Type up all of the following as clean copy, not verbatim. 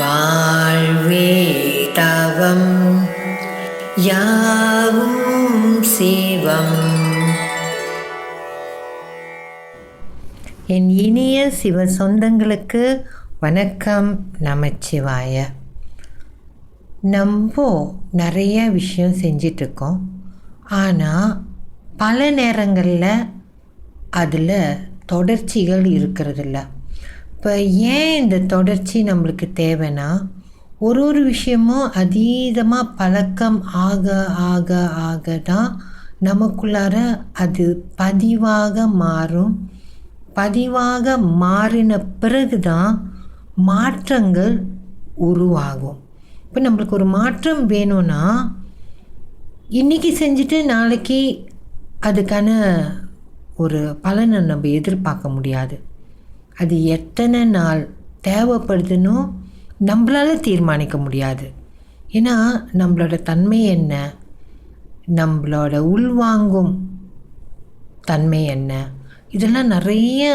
வாழ்வே தவம் யாவும் சிவம். என் இனிய சிவ சொந்தங்களுக்கு வணக்கம். நமச்சிவாய. நம்ம நிறைய விஷயம் செஞ்சிட்ருக்கோம். ஆனால் பல நேரங்களில் அதில் தொடர்ச்சிகள் இருக்கிறதில்ல. இப்போ ஏன் இந்த தொடர்ச்சி நம்மளுக்கு தேவைன்னா, ஒரு விஷயமும் அதீதமாக பழக்கம் ஆக ஆக ஆக தான் நமக்குள்ளார அது பதிவாக மாறும். பதிவாக மாறின பிறகு தான் மாற்றங்கள் உருவாகும். இப்போ நம்மளுக்கு ஒரு மாற்றம் வேணும்னா, இன்றைக்கி செஞ்சுட்டு நாளைக்கு அதுக்கான ஒரு பலனை நம்ம எதிர்பார்க்க முடியாது. அது எத்தனை நாள் தேவைப்படுதுன்னு நம்மளால் தீர்மானிக்க முடியாது. ஏன்னா நம்மளோட தன்மை என்ன, நம்மளோட உள்வாங்கும் தன்மை என்ன, இதெல்லாம் நிறைய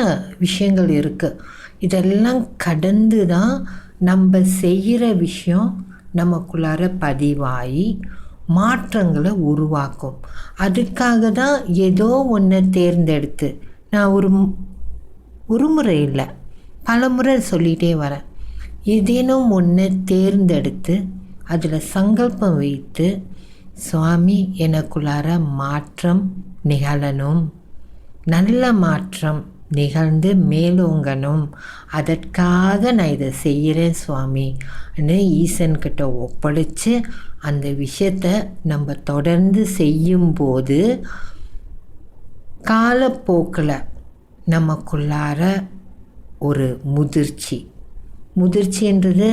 விஷயங்கள் இருக்குது. இதெல்லாம் கடந்து தான் நம்ம செய்கிற விஷயம் நமக்குள்ளார பதிவாகி மாற்றங்களை உருவாக்கும். அதுக்காக தான் ஏதோ ஒன்றை தேர்ந்தெடுத்து, நான் ஒரு முறை இல்லை பல முறை சொல்லிகிட்டே வரேன், ஏதேனும் ஒன்று தேர்ந்தெடுத்து அதில் சங்கல்பம் வைத்து, சுவாமி எனக்குள்ளார மாற்றம் நிகழணும், நல்ல மாற்றம் நிகழ்ந்து மேலோங்கணும், அதற்காக நான் இதை செய்கிறேன் சுவாமின்னு ஈசன்கிட்ட ஒப்படைச்சு அந்த விஷயத்தை நம்ம தொடர்ந்து செய்யும்போது காலப்போக்கில் நமக்குள்ளார ஒரு முதிர்ச்சின்றது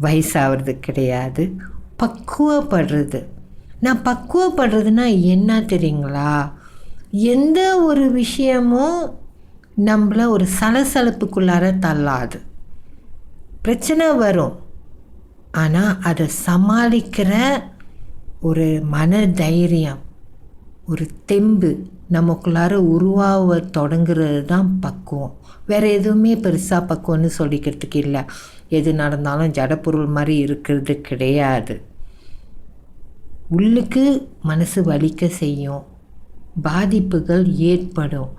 வயசாகிறது கிடையாது, பக்குவப்படுறது. நான் பக்குவப்படுறதுன்னா என்ன தெரியுங்களா? எந்த ஒரு விஷயமும் நம்மளை ஒரு சலசலப்புக்குள்ளார தள்ளாது. பிரச்சனை வரும், ஆனால் அதை சமாளிக்கிற ஒரு மன தைரியம், ஒரு தெம்பு நமக்குள்ளார உருவாக தொடங்குறது தான் பக்குவம். வேறு எதுவுமே பெருசாக பக்குவம்னு சொல்லிக்கிறதுக்கு இல்லை. எது நடந்தாலும் ஜடப்பொருள் மாதிரி இருக்கிறது கிடையாது. உள்ளுக்கு மனசு வலிக்க செய்யும், பாதிப்புகள் ஏற்படும்.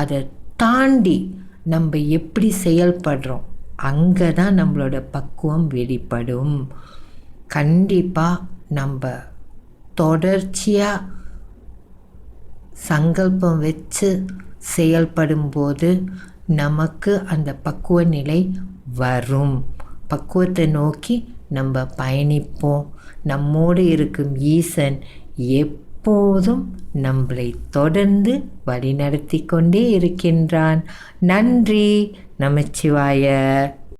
அதை தாண்டி நம்ம எப்படி செயல்படுறோம், அங்கே தான் நம்மளோட பக்குவம் வெளிப்படும். கண்டிப்பாக நம்ம தொடர்ச்சியாக சங்கல்பம் வச்சு செயல்படும்போது நமக்கு அந்த பக்குவ நிலை வரும். பக்குவத்தை நோக்கி நம்ம பயணிப்போம். நம்மோடு இருக்கும் ஈசன் எப்போதும் நம்மளை தொடர்ந்து வழிநடத்தி கொண்டே இருக்கின்றான். நன்றி. நமச்சிவாய.